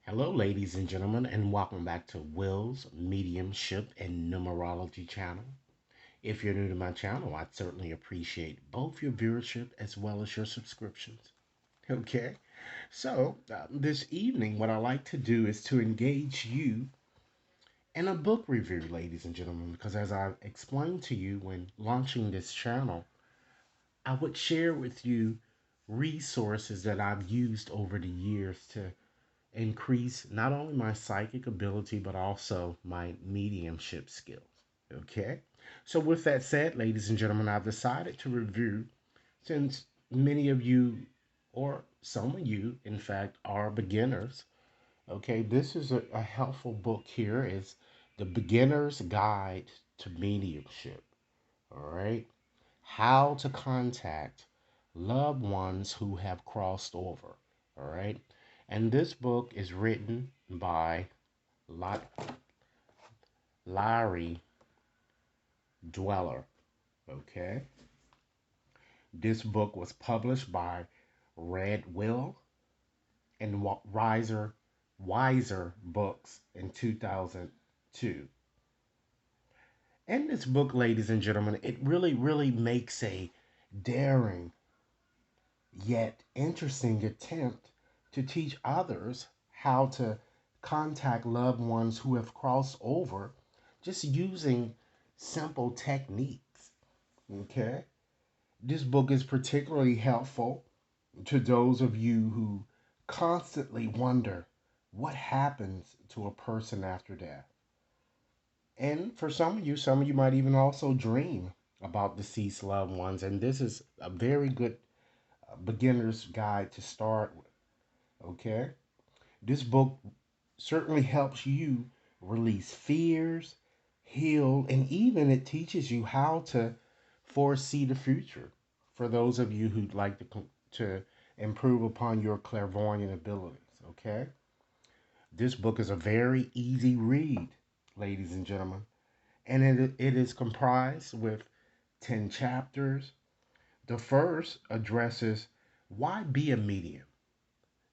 Hello, ladies and gentlemen, and welcome back to Will's Mediumship and Numerology channel. If you're new to my channel, I'd certainly appreciate both your viewership as well as your subscriptions. Okay, so this evening, what I like to do is to engage you in a book review, ladies and gentlemen, because as I explained to you when launching this channel, I would share with you resources that I've used over the years to increase not only my psychic ability but also my mediumship skills. Okay, so with that said, ladies and gentlemen, I've decided to review, since many of you, or some of you in fact, are beginners. Okay, this is a helpful book. Here is The Beginner's Guide to Mediumship. All right, how to contact loved ones who have crossed over. All right, and this book is written by Larry Dweller. Okay, this book was published by Red Will and Wiser Books in 2002. In this book, ladies and gentlemen, it really makes a daring yet interesting attempt to teach others how to contact loved ones who have crossed over just using simple techniques. Okay? This book is particularly helpful to those of you who constantly wonder what happens to a person after death. And for some of you might even also dream about deceased loved ones. And this is a very good beginner's guide to start with. Okay? This book certainly helps you release fears, heal, and even it teaches you how to foresee the future for those of you who'd like to improve upon your clairvoyant abilities. Okay? This book is a very easy read, ladies and gentlemen, and it is comprised with 10 chapters. The first addresses why be a medium.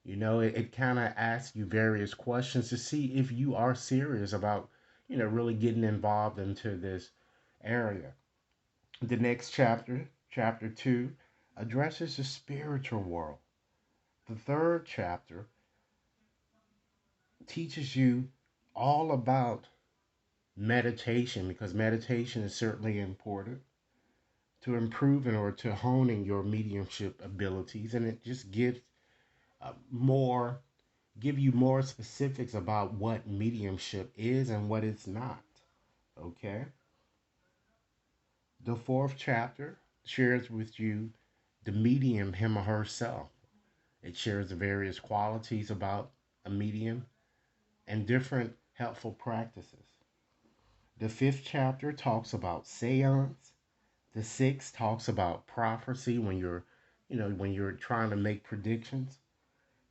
It kind of asks you various questions to see if you are serious about, really getting involved into this area. The next chapter, chapter 2, addresses the spiritual world. The third chapter teaches you all about meditation, because meditation is certainly important to improving or to honing your mediumship abilities, and it just gives more give you more specifics about what mediumship is and what it's not. Okay. The fourth chapter shares with you the medium, him or herself. It shares the various qualities about a medium and different helpful practices. The fifth chapter talks about seance. The sixth talks about prophecy when you're trying to make predictions.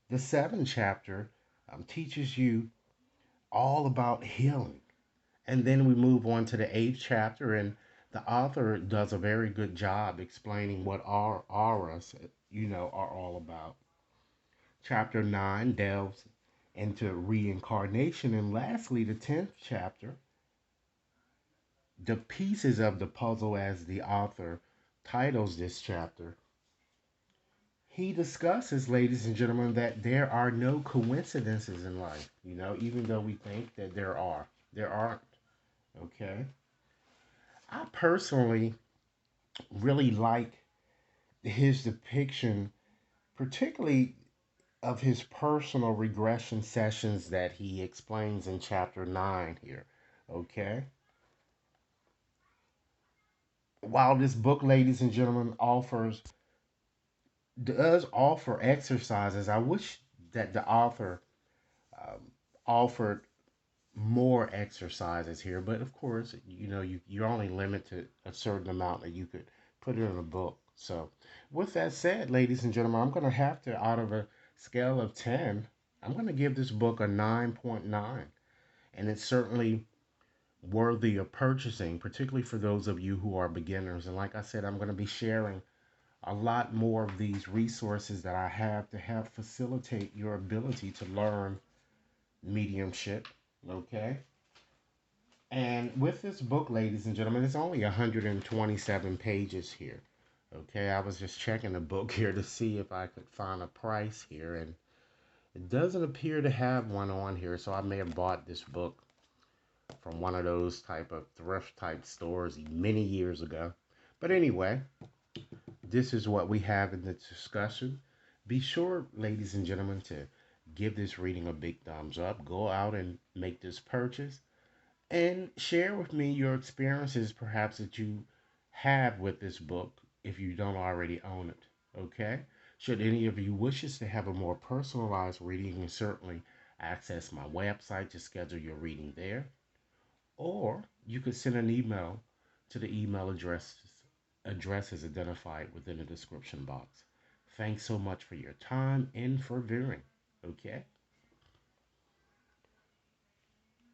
The seventh chapter teaches you all about healing. And then we move on to the eighth chapter, and the author does a very good job explaining what our auras, are all about. Chapter 9 delves into reincarnation, and lastly, the 10th chapter, the pieces of the puzzle, as the author titles this chapter. He discusses, ladies and gentlemen, that there are no coincidences in life, even though we think that there aren't. Okay. I personally really like his depiction, particularly of his personal regression sessions that he explains in chapter 9 here. Okay. While this book, ladies and gentlemen, does offer exercises, I wish that the author um, offered more exercises here, but of course, you're only limited a certain amount that you could put in a book. So, with that said, ladies and gentlemen, I'm going to have to, out of a scale of 10, I'm going to give this book a 9.9. And it's certainly worthy of purchasing, particularly for those of you who are beginners. And like I said, I'm going to be sharing a lot more of these resources that I have to help facilitate your ability to learn Mediumship. Okay. And with this book, ladies and gentlemen, it's only 127 pages here. Okay, I was just checking the book here to see if I could find a price here, and it doesn't appear to have one on here, so I may have bought this book from one of those type of thrift type stores many years ago. But anyway, this is what we have in the discussion. Be sure, ladies and gentlemen, to give this reading a big thumbs up. Go out and make this purchase and share with me your experiences, perhaps that you have with this book if you don't already own it. Okay? Should any of you wishes to have a more personalized reading, you can certainly access my website to schedule your reading there. Or you could send an email to the email addresses identified within the description box. Thanks so much for your time and for viewing. Okay?